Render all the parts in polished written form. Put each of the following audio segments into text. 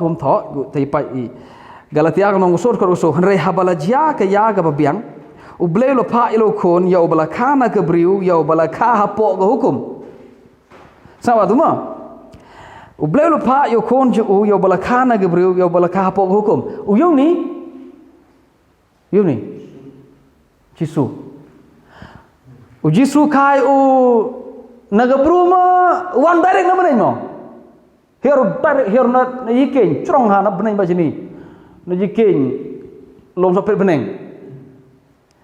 kum tho gu tai pai i Galatia nong usur ko uso hanrei habala jia ka ya ga babiang u bleu lo pha ilo khon ya bala khana ka briu ya bala kha hapo ga hukum sawa tu ma u bleu lo pha yo khon ju u ya bala khana ga briu ya bala kha hapo ga hukum u yo ni Jisu u Jisu khai u naga bru ma wan direct na benai mo hier na yiken trong ha na benai ba sini na yiken lom sapet beneng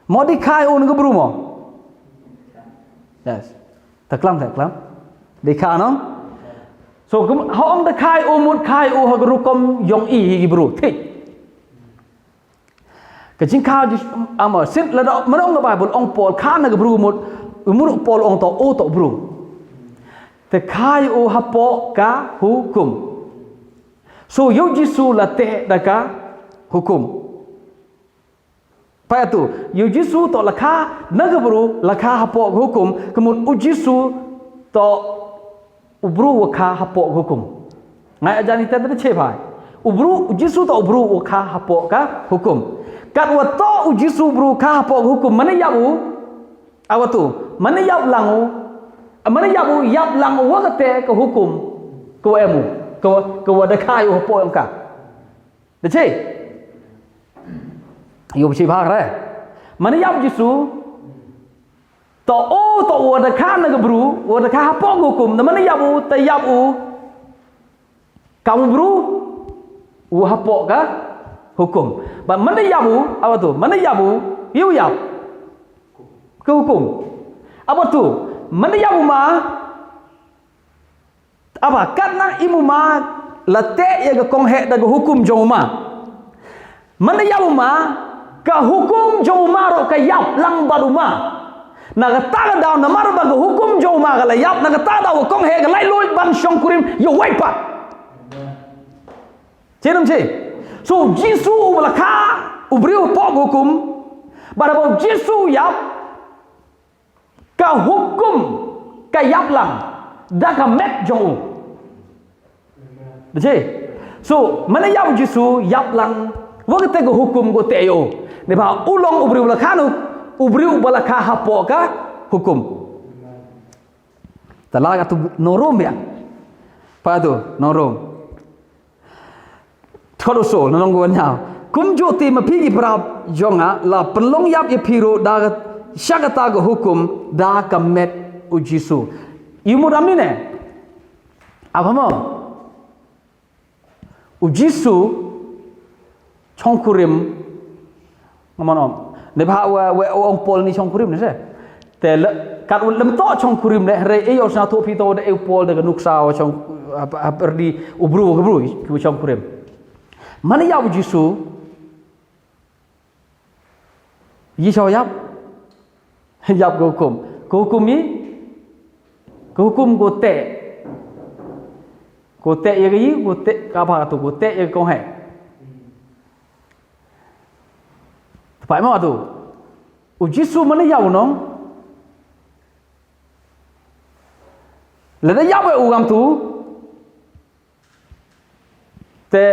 mo di khai u naga bru mo yes taklam di kha no so hong da khai u mut khai u ha gru kom yong i hi bru thik cái chính khao mà xin là đó mà ông là bài một ông Paul khá là cái bru một Paul ông tao ô tao bru te khai o hapo ka hukum so yo Jisu la te da ka hukum pa tu yo Jisu to la kha na ka bru la kha hapo hukum kemun u Jisu to ubru kha hapo hukum ngai ajani ta da che bhai ubru Jisu to ubru kha hapo ka hukum kat wa to u Jisu bru kha hapo hukum mana yabu awatu mana yab langu mana yap lang wakate ke hukum ke emu ke wada khai hapo em ka de che yo chi bha re mana yap Jisu to wada kha na ke bru wada kha hapo hukum na mana yabu te yabu kamu bru u hapo ka hukum ba mana yabu apa tu mana yabu yu yap ke hukum apa tu mana yabu ma apa karena imu ma late ya ke kong he da hukum joma mana yabu ma ka hukum joma ro ka yap lang baruma na ka ta da na mar ba hukum joma ka la yap na ka ta da kong he ka lai loi ban shong kurim yo wai pa chenam che so Jisu wala kha ubriu po hukum barabo Jisu yap ka hukum ka yap lang da ka met jong de so mana yap Jisu yap lang wa te ko hukum ko te yo ne ba ulong ubriu la khanu ubriu bala kha hapo ka hukum talaga tu norom ya pa tu norom thodo so nong go nya kum jo ti ma phi ki prap jonga la penlong yap ye phiro da syakata ke hukum dah kamet u Jisu imu ramni ne apa mo u Jisu chongkurim ngamonom ne ba we ong Paul ni chongkurim ne se te kat lem to chongkurim ne re e yo sa to phi to de e Paul de nuk sao chong perdi ubru ku chongkurim mana ya u Jisu yi sao yap yap ke hukum ni ke hukum go te ye gi go te ka ba tu go te ye kong hai phải mà tu u Jisu mana yau nong la da yau u gam tu te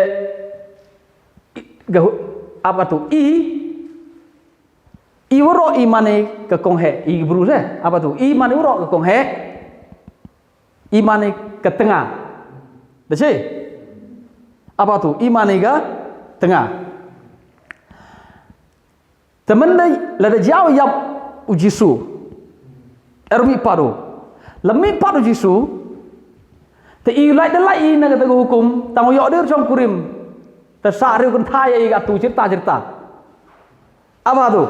apa tu i woro imane ke kong he i bru se apa tu imane woro ke kong he imane ke tengah de che apa tu imane ke tengah temen dai la da jauh yap u Jisu ermi padu lemi padu Jisu te i lai da lai na ke hukum tang yo dir trong kurim te sa riu kan thai ai ga tu cerita apa tu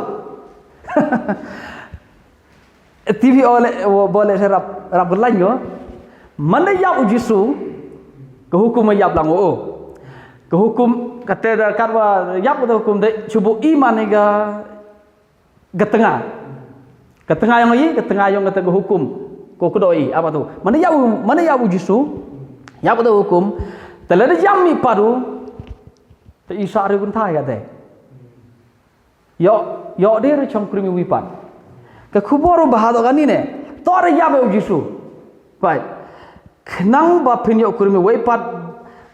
TV boleh rap berlanjut mana yap Jisu ke hukum yap lang ke hukum kata katwa yap ke hukum de cubu iman ga tengah yang lagi ke tengah yang kata hukum ko kedoi apa tu mana yap Jisu yap ke hukum telada jam mi padu te isa ri kun thai kata yo dia trong krimi wipat ke kuboro bahado kan ni tore yabe Jisu pai kenang ba pinyo krimi wipat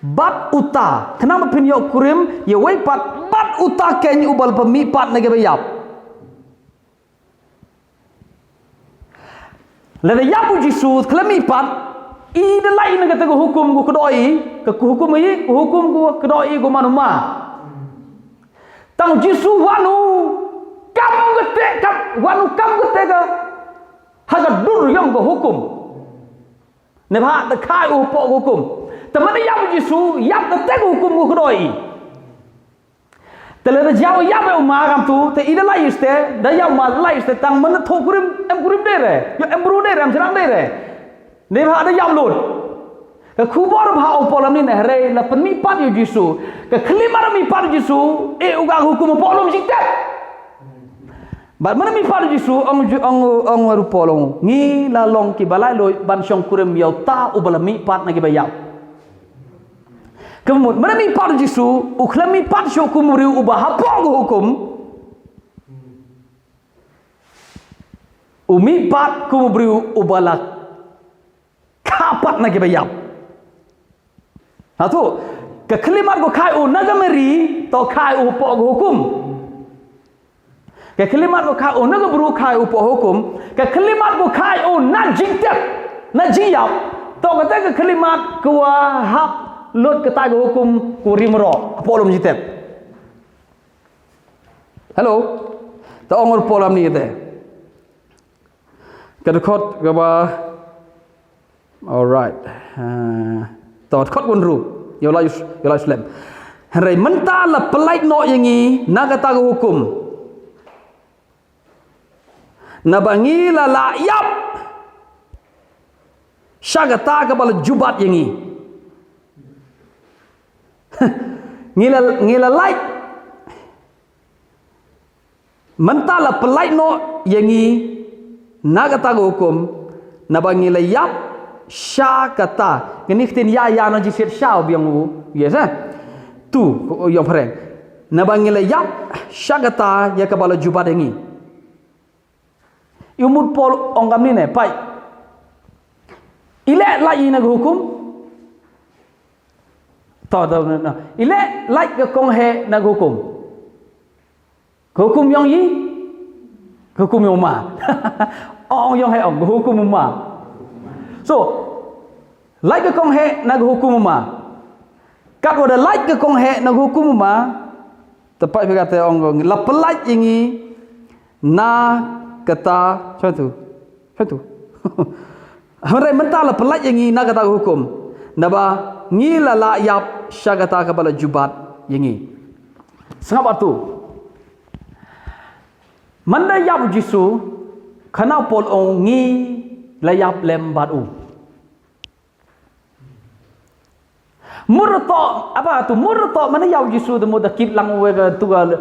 bat uta kenapa pinyo kurim ye wei pat bat uta ken ubal pemi pat nage bayap lada yapu Jesus klemi pat i de lai nage te hukum ku kedoi ke hukum yi hukum ku kedoi ku manuma tang Jesus wanu kam gete kam wanu kam gete ka haga dur yang ko hukum ne ba de khai u po hukumแต่มันยับยิสูยับแต่เต็กhukum ku kedoiแต่เลยjauhยับไปมาkam tuแต่อีเดลายสเตได้ยับมาลายสเตตังมันทกุริมกุริมได้เลยyo bruได้เลยserangได้เลยเนี่ยพาได้ยับหลุดก็คูบอร์พาอุปลมนี่เนี่ยเรย์ละเป็นมีปัดยิสูก็คลิมาร์มีปัดยิสูอุกาhukumอุปลมจิตเตบัดมันมีปัดยิสูองรูปลงงี้ละลงกิบาลายลอยบันชงกุริมยาวตาอุปลมีปัดนักกิบายาวkemudian mana mi par jisu uklami par hukum riu ubah apa hukum umi par kumbriu ubala kapat nagi bayap tu kekelimat ko kai u nagameri to kai u po hukum kekelimat ko kai u nagabru kai u po hukum kekelimat ko kai u najitep najiyap to kata kekelimat ko hak lut ketai hukum kurimro apolom jitet hello ta ongor polam ni te kadkhot gaba alright ta khot gun ru yo la islam hari menta la pelait no yangi nagata hukum nabangi la layap syagata kabal jubat yangi ngila like mentala pelai no yangi nagata hukum nabangila yap sya kata ini tin ya no jisir sya biang yes tu yang freng nabangila yap sya kata ya kabala jubat yangi umur pol ongam ni ne pai ile lai na hukum tahu na ile like ke kong he na hukum yang yi hukum yang ma yang he hukum ma so like ke kong he na hukum ma kat wada like ke kong he na hukum ma tepat berkata orang la pelaj ini na kata satu hari mentah la pelaj ini na kata hukum naba ngila la yap syagata kabala jubat yangi sengap tu manda yap jisu kana pol ong ngi la yap lem batu murto apa tu murto mana yap jisu de moda kit lang we ga tuga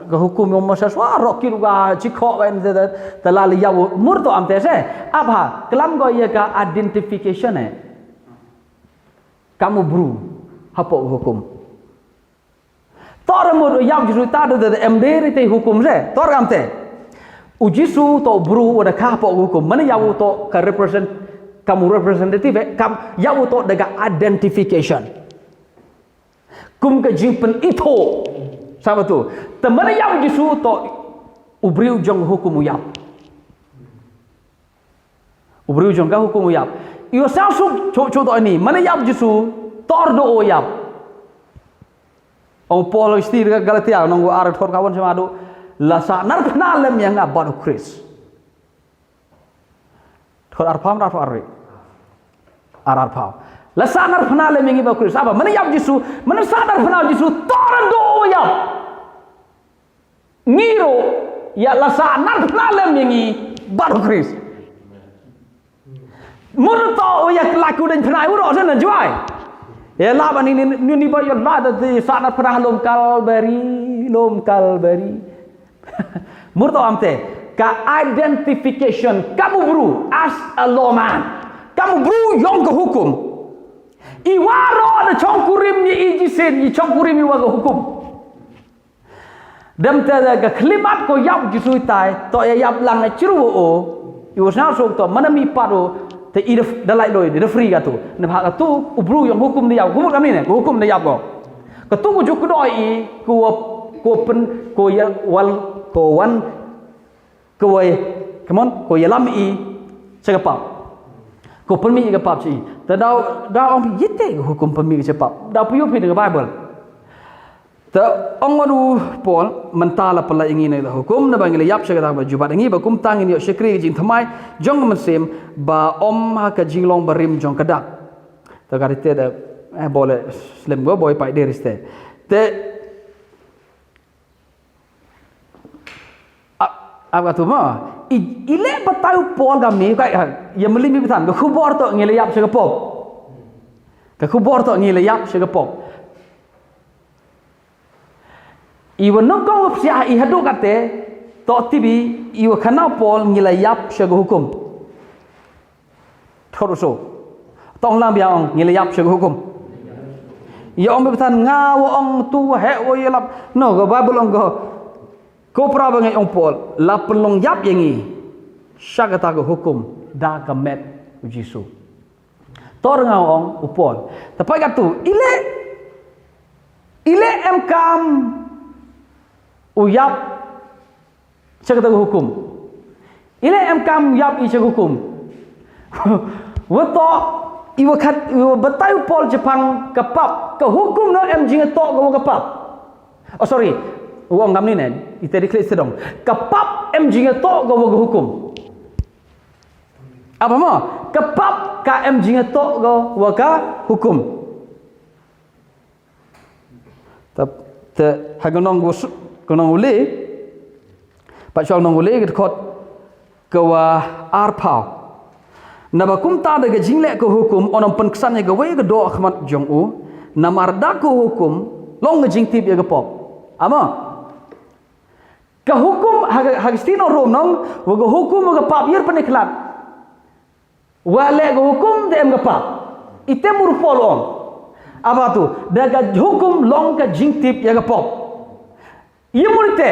ga hukum yo masa swa ro kit ga chikho wen de talal yap murto amte se apa kelam go ye ga identification kamu bru hapok hukum tor mo yam jisu ta de emdere te hukum se tor amte ujisu to bru oda ka hapok hukum mana yaw to ka represent kamu representative kam yaw to daga identification kum ka jimpen itu sama tu te mana yaw jisu to ubriu jong hukum yap ubriu jong ka hukum yap iyo sausuk contoh ini mana yap jisu tordo yap ong Paul istir Galatia nonggo arat khot kawan sama adu lasa nar knalem yang abad Kris khot arpam rafu arri arpam lasa nar knalem yang abad Kris apa mana yap jisu mana sadar knal jisu tordo yap ngiro ya lasa nar knalem yang abad Kris murto ya laku dan pernah uro sana juai ya la bani ni ba ya la de sana pernah lom kalberi murto amte ka identification kamu bru as a lawman kamu bru yang ke hukum iwaro ada chongkurim ni ijisen ni chongkurim wa ke hukum dam ta ga klimat ko yap jisu tai to ya yap lang na chiru o iwo sa sok to mana mi paro te i da lai doi de free ka tu ne pha ka tu ubru yang hukum dia hukum kami ni hukum dia ko ka tu ku juk doi i ko pen ko ya wal ko wan ko wai come on ko ya lam i cakap ko permi ke pap ci te da ong yite hukum permi ke pap da pu yu pi de bible te ong adu pol mentala pala ingin la hukum na bangile yap cakap ba jubat ngi ba kum tang ni yo sekri jing thamai jong man sem ba om ha ka jing long barim jong kadak te ka te da boleh slim go boy pai deriste te apa tu mah ile batau pol gam ni kai ya meli mi betan ko bor to ngile yap se pop ka bor to ngile yap se pop iwa no ko sia I hadu kate to tibi iwa kana pol ngile yap se hukum thoroso tong lam biang ngile yap se hukum ya om betan ngawo ong tu he wo yelap no go bible ong go ko praba ngai ong pol la pelong yap yangi syakata ko hukum da ka met Jesu tor ngau ong upol tapai ka tu ile em kam uyap syakata ko hukum ile em kam yap I hukum wato iwa khat iwa batai pol Jepang kapap ka hukum no em jing to ko kapap oh sorry uang kami ni ite diklik sedong kapap em jinga to go hukum apa mo kapap ka em jinga to go waka hukum tap te hagonong go konong ule pa chong nong ule ke khot ke wa arpau na ba kum ta de jingle ko hukum onom penksan ye go we go do akhmat jong u na marda ko hukum long jing tip ye go pop ama ka hukum hagistino rom nong wa hukum ga pap yer peniklat wa le ga hukum de em ga pap ite mur polong apa tu daga hukum long ka jingtip ya ga pop ye murte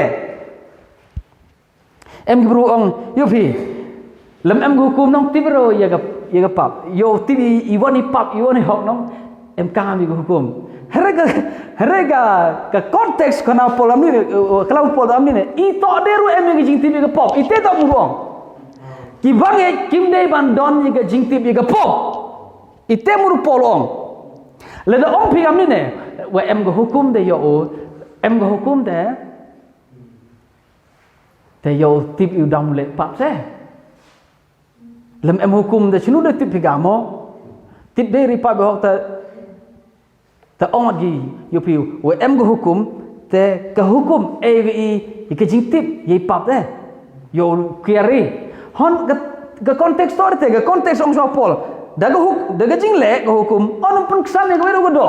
em gibru ong yo phi lam em hukum nong tibro ya ga pap yo tibi iwani pap iwani hok nong em kami ga hukum herega ka konteks kana polam ni kalau polam ni ito deru em ga jingtip ga pop ite tak buang ki bange kim dei bandon ga jingtip ga pop ite mur polong le da ong pigam ni ne wa em ga hukum de yo em ga hukum de yo tip yu dam le pap se lem em hukum de chinu de tip pigamo tip de ri pap hok ta ong gi yo piu wa em go hukum te ka hukum evi ke jingtip ye pap de yo kiari hon ga konteks tor te ga konteks ong so pol daga daga jingle ga hukum on pun kesan ne go do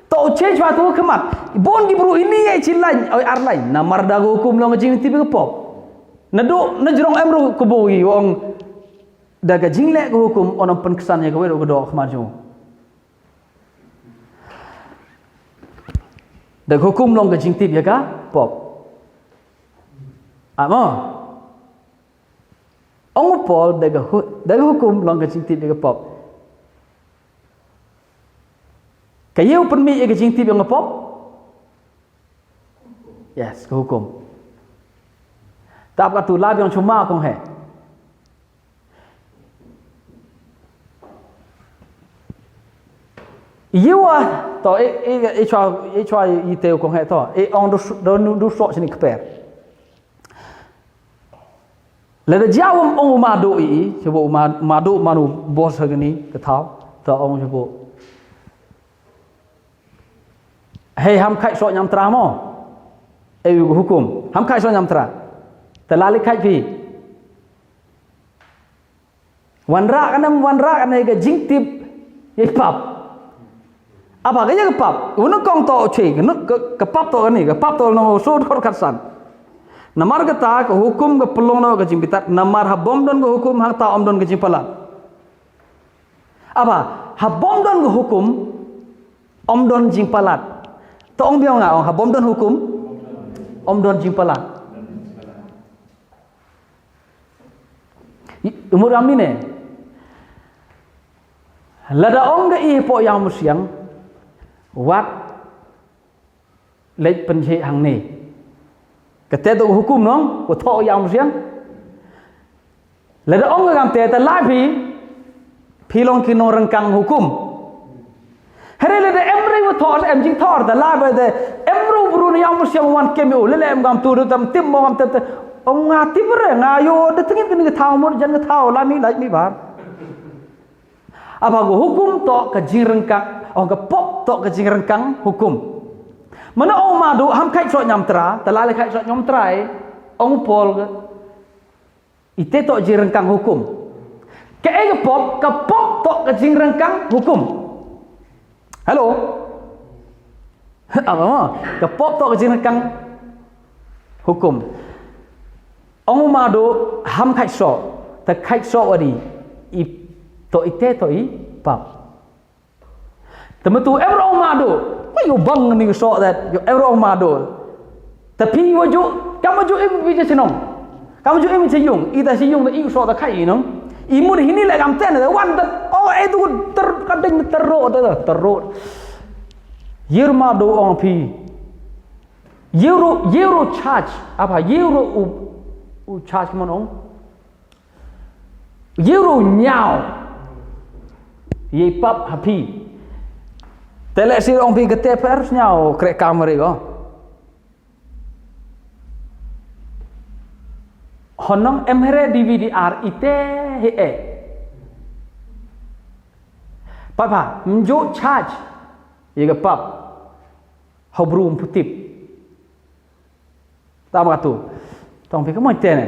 to che chwa tu khamat bon gi bru ini ye chilai oi arlai na marda go hukum lo ga jingtip ga pop na do na jrong em ru ko bo gi ong daga jingle ga hukum on pun kesan ne go do khamat jo dak hukum long ke jingtip ya ka pop amo ong pol daga hukum long ke jingtip ya ka pop kayu permi ya ke jingtip yang pop yes ke hukum tak ka tu lab yang cuma kong he Iwa to chwa iteu kong he to on do so sini kper le da jawam ong ma do chebo ma do manu bos hagani ka thau to ong chebo hey ham khai so nyam tra mo hukum ham khai so nyam tra ta lali khai pi wanra kan ga jingtip ye pap apa kaya kepap uno kong to che kepap to ni kepap to no so dor katsan namar kata ke hukum ke pelong no ke jimpitat namar habom don ke hukum hang ta om don ke jimpalat apa habom don ke hukum om don jimpalat to ong biang nga ong habom don hukum om don jimpalat umur kami ni lada ong ke pok yang musiang wat lek penje hang ni kata tu hukum nong ko tho yang musiang lada ong ke te ta lai phi long kino rengkang hukum hari lada emri wo tho em jing thor ta lai ba de emru bru ni yang musiang wan kemi o le em gam tu tam tim mo gam te ông ngati bere ngayo de tengin kini thau mo jan thau la mi lai mi bar apa go hukum to ka jing rengkang ong ka pop to ka jing rengkang hukum mana ong madu ham khai so nyam tra ta la le khai so nyam trai ong pol ite to jing rengkang hukum ke ka pop to ka jing rengkang hukum hello apa mo ka pop to ka jing rengkang hukum ông mà đồ ham khách sọ, ta khách sọ ở đi, tội tê tội bab. Tapi tu orang mà đồ, kau yo bang ni sọ that, yo orang mà đồ. Tapi waju, kamu jo em bija senong, kamu jo em seyung, ida seyung, ida sọ ta khai nong. Imu di sini lagi am ten, wan that, oh itu kadang teruk. Yer mà đồ orang pi, euro charge, apa euro charge mon ong euro nyao ye pap happy tele si ong pi kete pers nyao krek kamera ko honong emhere DVDR ite he papa mjo charge ye ga pap hobrum putip tama tu tong pi kamo te ne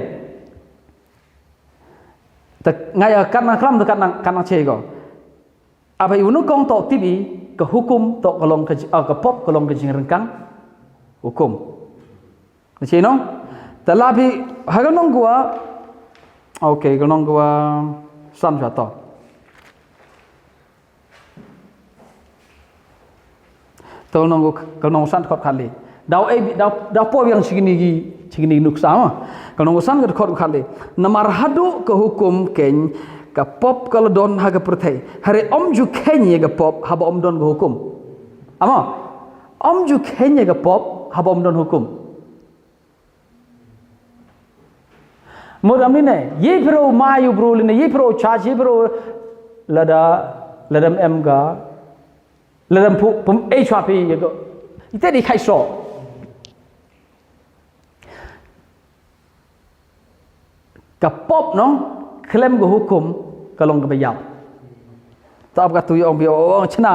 ta ngai kat na kram dekat na che ko apa iunu kong to tibi ke hukum to kolong ke pop kolong ke jing rengkang hukum ni che no ta la bi ha ga nong gua okay ga nong gua sam ja to nong ga nong san khot khali dau po yang segini nuk sama kalau ngusan ke khot khali namar hadu ke hukum ken ka pop kalau don haga pertai hari om ju kenye ga pop haba om don ke hukum ama om ju kenye ga pop haba om don hukum modam ni ne ye pro mayu bro ni ye pro charge ye pro ladam em ga ladam pum hp ye go ite di khai so kapop no klaim go hukum kalong ke bayap tak apa tu yang biar orang cina